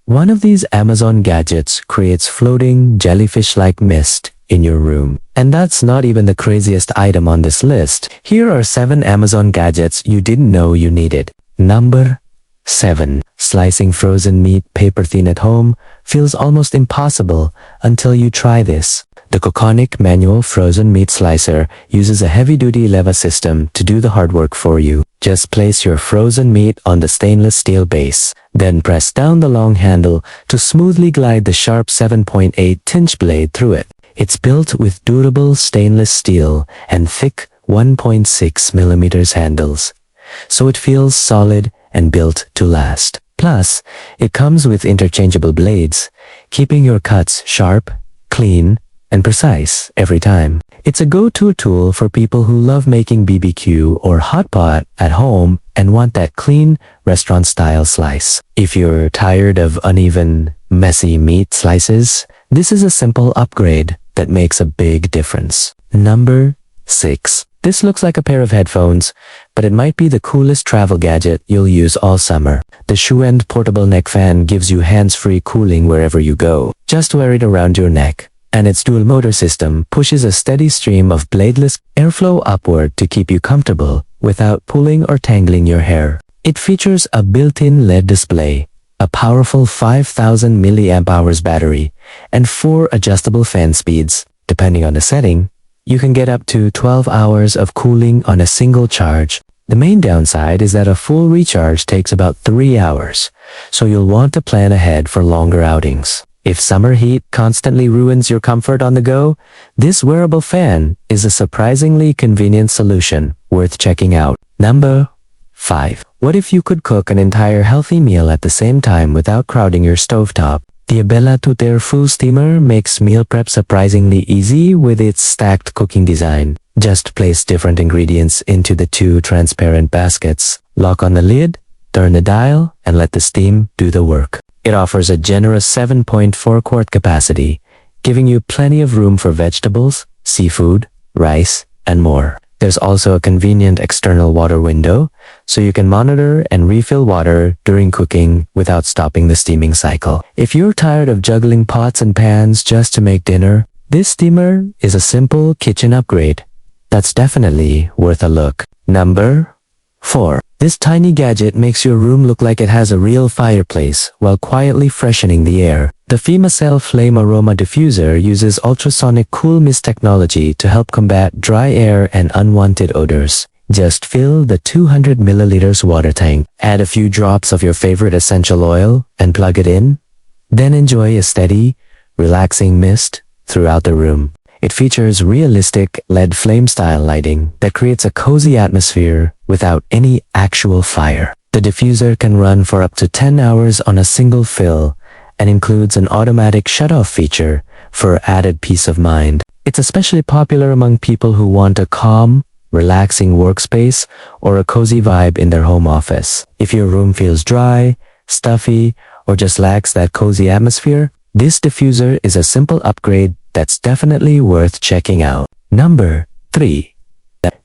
One of these Amazon gadgets creates floating jellyfish-like mist in your room. And that's not even the craziest item on this list. Here are 7 Amazon gadgets you didn't know you needed. Number 7. Slicing frozen meat paper thin at home feels almost impossible until you try this. The Koconic manual frozen meat slicer uses a heavy-duty lever system to do the hard work for you. Just place your frozen meat on the stainless steel base, then press down the long handle to smoothly glide the sharp 7.8-inch blade through it. It's built with durable stainless steel and thick 1.6mm handles, so it feels solid and built to last. Plus, it comes with interchangeable blades, keeping your cuts sharp, clean, and precise every time. It's a go-to tool for people who love making BBQ or hot pot at home and want that clean, restaurant-style slice. If you're tired of uneven, messy meat slices, this is a simple upgrade that makes a big difference. Number 6. This looks like a pair of headphones, but it might be the coolest travel gadget you'll use all summer. The SHEWIND portable neck fan gives you hands-free cooling wherever you go. Just wear it around your neck, and its dual motor system pushes a steady stream of bladeless airflow upward to keep you comfortable without pulling or tangling your hair. It features a built-in LED display, a powerful 5,000 mAh battery, and 4 adjustable fan speeds. Depending on the setting, you can get up to 12 hours of cooling on a single charge. The main downside is that a full recharge takes about 3 hours, so you'll want to plan ahead for longer outings. If summer heat constantly ruins your comfort on the go, this wearable fan is a surprisingly convenient solution worth checking out. Number 5. What if you could cook an entire healthy meal at the same time without crowding your stovetop? The Abella Tuter Full Steamer makes meal prep surprisingly easy with its stacked cooking design. Just place different ingredients into the 2 transparent baskets, lock on the lid, turn the dial, and let the steam do the work. It offers a generous 7.4 quart capacity, giving you plenty of room for vegetables, seafood, rice, and more. There's also a convenient external water window, so you can monitor and refill water during cooking without stopping the steaming cycle. If you're tired of juggling pots and pans just to make dinner, this steamer is a simple kitchen upgrade that's definitely worth a look. Number 4. This tiny gadget makes your room look like it has a real fireplace while quietly freshening the air. The Phimuezl Flame Aroma Diffuser uses ultrasonic cool mist technology to help combat dry air and unwanted odors. Just fill the 200 milliliters water tank, add a few drops of your favorite essential oil, and plug it in. Then enjoy a steady, relaxing mist throughout the room. It features realistic LED flame-style lighting that creates a cozy atmosphere without any actual fire. The diffuser can run for up to 10 hours on a single fill and includes an automatic shut-off feature for added peace of mind. It's especially popular among people who want a calm, relaxing workspace or a cozy vibe in their home office. If your room feels dry, stuffy, or just lacks that cozy atmosphere, this diffuser is a simple upgrade that's definitely worth checking out. Number 3.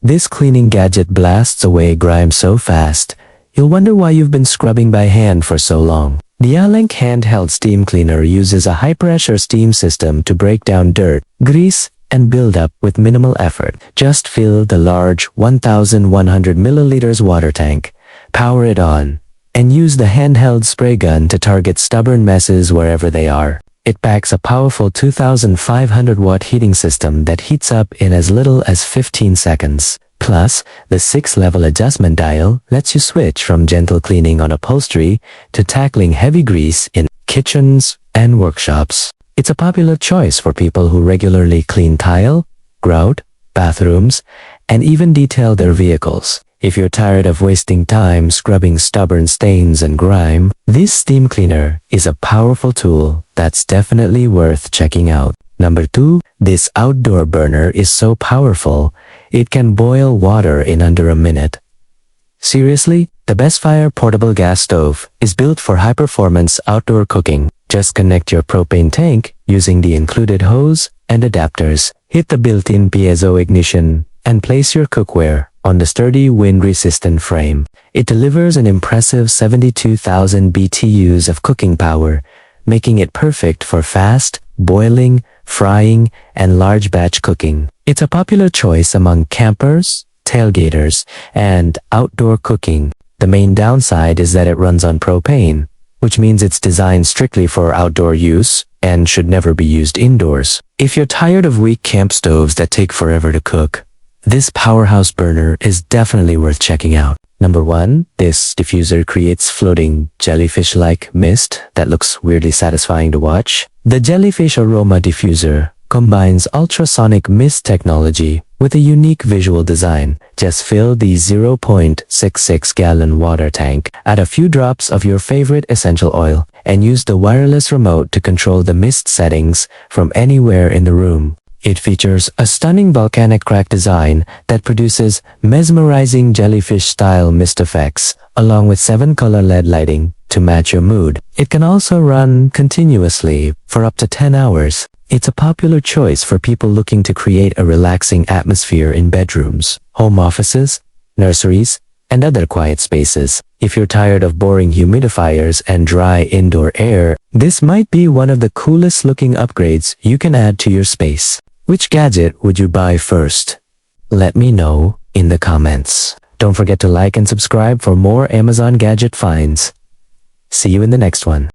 This cleaning gadget blasts away grime so fast, you'll wonder why you've been scrubbing by hand for so long. The AULANK Handheld Steam Cleaner uses a high-pressure steam system to break down dirt, grease, and buildup with minimal effort. Just fill the large 1,100 milliliters water tank, power it on, and use the handheld spray gun to target stubborn messes wherever they are. It packs a powerful 2,500 watt heating system that heats up in as little as 15 seconds. Plus, the 6-level adjustment dial lets you switch from gentle cleaning on upholstery to tackling heavy grease in kitchens and workshops. It's a popular choice for people who regularly clean tile, grout, bathrooms, and even detail their vehicles. If you're tired of wasting time scrubbing stubborn stains and grime, this steam cleaner is a powerful tool that's definitely worth checking out. Number 2. This outdoor burner is so powerful, it can boil water in under a minute. Seriously, the BESTFIRE portable gas stove is built for high-performance outdoor cooking. Just connect your propane tank using the included hose and adapters, hit the built-in piezo ignition, and place your cookware. on the sturdy wind-resistant frame. It delivers an impressive 72,000 BTUs of cooking power, making it perfect for fast, boiling, frying, and large batch cooking. It's a popular choice among campers, tailgaters, and outdoor cooking. The main downside is that it runs on propane, which means it's designed strictly for outdoor use and should never be used indoors. If you're tired of weak camp stoves that take forever to cook, this powerhouse burner is definitely worth checking out. Number 1. This diffuser creates floating jellyfish-like mist that looks weirdly satisfying to watch. The Jellyfish Aroma Diffuser combines ultrasonic mist technology with a unique visual design. Just fill the 0.66-gallon water tank, add a few drops of your favorite essential oil, and use the wireless remote to control the mist settings from anywhere in the room. It features a stunning volcanic crack design that produces mesmerizing jellyfish-style mist effects, along with 7-color LED lighting to match your mood. It can also run continuously for up to 10 hours. It's a popular choice for people looking to create a relaxing atmosphere in bedrooms, home offices, nurseries, and other quiet spaces. If you're tired of boring humidifiers and dry indoor air, this might be one of the coolest looking upgrades you can add to your space. Which gadget would you buy first? Let me know in the comments. Don't forget to like and subscribe for more Amazon gadget finds. See you in the next one.